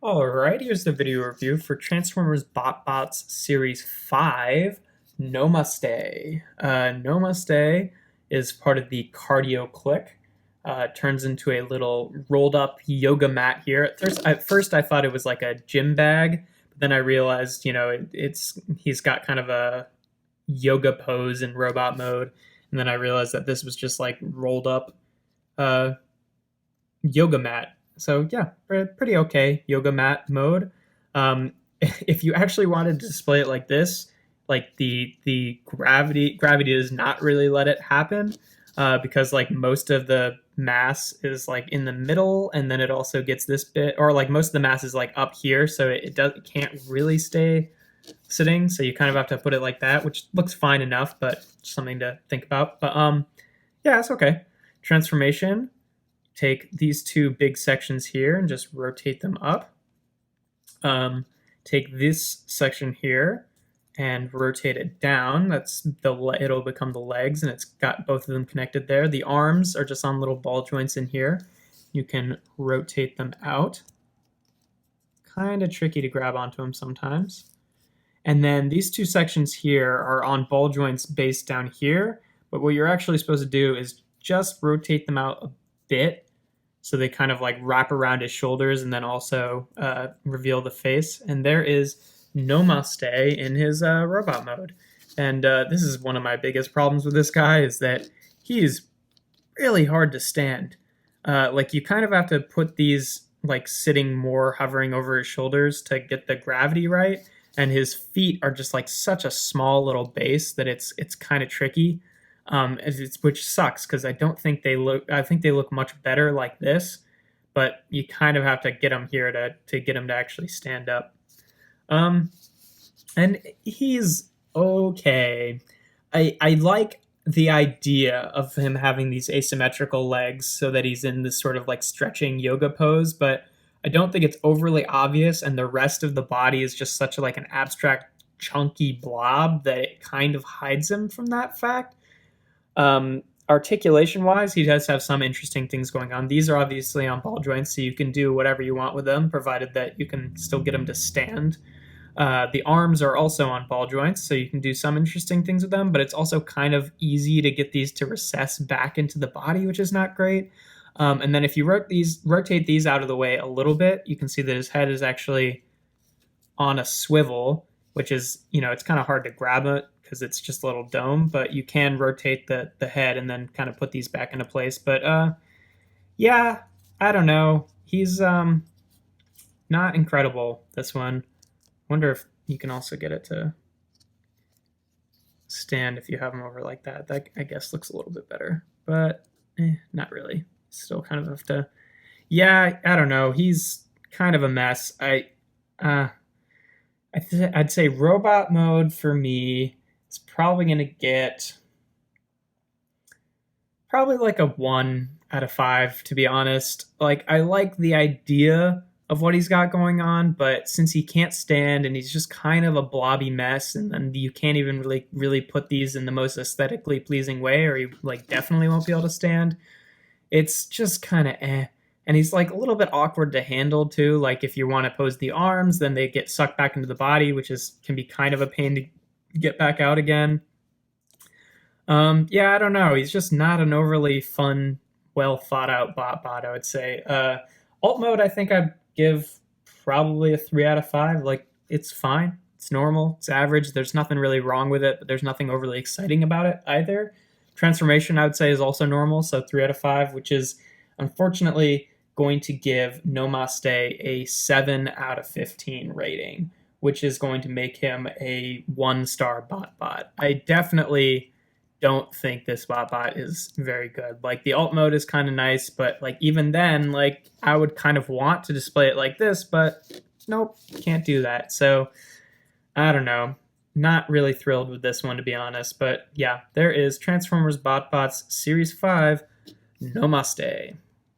Alright, here's the video review for Transformers BotBots Series 5, NOMASTE. NOMASTE is part of the cardio clique. Turns into a little rolled up yoga mat here. At first I thought it was like a gym bag, but then I realized, he's got kind of a yoga pose in robot mode, and then I realized that this was just like rolled up uh, yoga mat. So yeah, pretty okay yoga mat mode. If you actually wanted to display it like this, like the gravity does not really let it happen, because like most of the mass is like in the middle, and then it also gets this bit, or like most of the mass is like up here, so it can't really stay sitting. So you kind of have to put it like that, which looks fine enough, but something to think about. But yeah, it's okay. Transformation. Take these two big sections here and just rotate them up. Take this section here and rotate it down. It'll become the legs, and it's got both of them connected there. The arms are just on little ball joints in here. You can rotate them out. Kind of tricky to grab onto them sometimes. And then these two sections here are on ball joints based down here, but what you're actually supposed to do is just rotate them out a bit, so they kind of like wrap around his shoulders and then also reveal the face. And there is NOMASTE in his robot mode. And this is one of my biggest problems with this guy, is that he's really hard to stand. Like you kind of have to put these like sitting more, hovering over his shoulders to get the gravity right. And his feet are just like such a small little base that it's kind of tricky. Which sucks, because I think they look much better like this, but you kind of have to get him here to get him to actually stand up. And he's okay. I like the idea of him having these asymmetrical legs so that he's in this sort of like stretching yoga pose, but I don't think it's overly obvious, and the rest of the body is just such like an abstract chunky blob that it kind of hides him from that fact. Articulation wise, he does have some interesting things going on. These are obviously on ball joints, so you can do whatever you want with them, provided that you can still get them to stand. The arms are also on ball joints, so you can do some interesting things with them, but it's also kind of easy to get these to recess back into the body, which is not great. And then if you rotate these out of the way a little bit, you can see that his head is actually on a swivel, which is, it's kind of hard to grab it because it's just a little dome, but you can rotate the head and then kind of put these back into place. But yeah, I don't know. He's not incredible, this one. Wonder if you can also get it to stand if you have him over like that. That, I guess, looks a little bit better, but not really. Still kind of have to, yeah, I don't know. He's kind of a mess. I'd say robot mode for me is probably going to get probably like a 1 out of 5, to be honest. Like, I like the idea of what he's got going on, but since he can't stand and he's just kind of a blobby mess, and then you can't even really put these in the most aesthetically pleasing way, or he like definitely won't be able to stand. It's just kind of eh. And he's like a little bit awkward to handle too. Like if you want to pose the arms, then they get sucked back into the body, which can be kind of a pain to get back out again. Yeah, I don't know. He's just not an overly fun, well thought out bot, I would say. Alt mode, I think I'd give probably a 3 out of 5. Like, it's fine. It's normal. It's average. There's nothing really wrong with it, but there's nothing overly exciting about it either. Transformation, I would say, is also normal, so 3 out of 5, which is unfortunately going to give NOMASTE a 7 out of 15 rating, which is going to make him a 1-star BotBot. I definitely don't think this BotBot is very good. Like, the alt mode is kind of nice, but like even then, like I would kind of want to display it like this, but nope, can't do that. So I don't know. Not really thrilled with this one, to be honest, but yeah, there is Transformers BotBots Series 5, NOMASTE.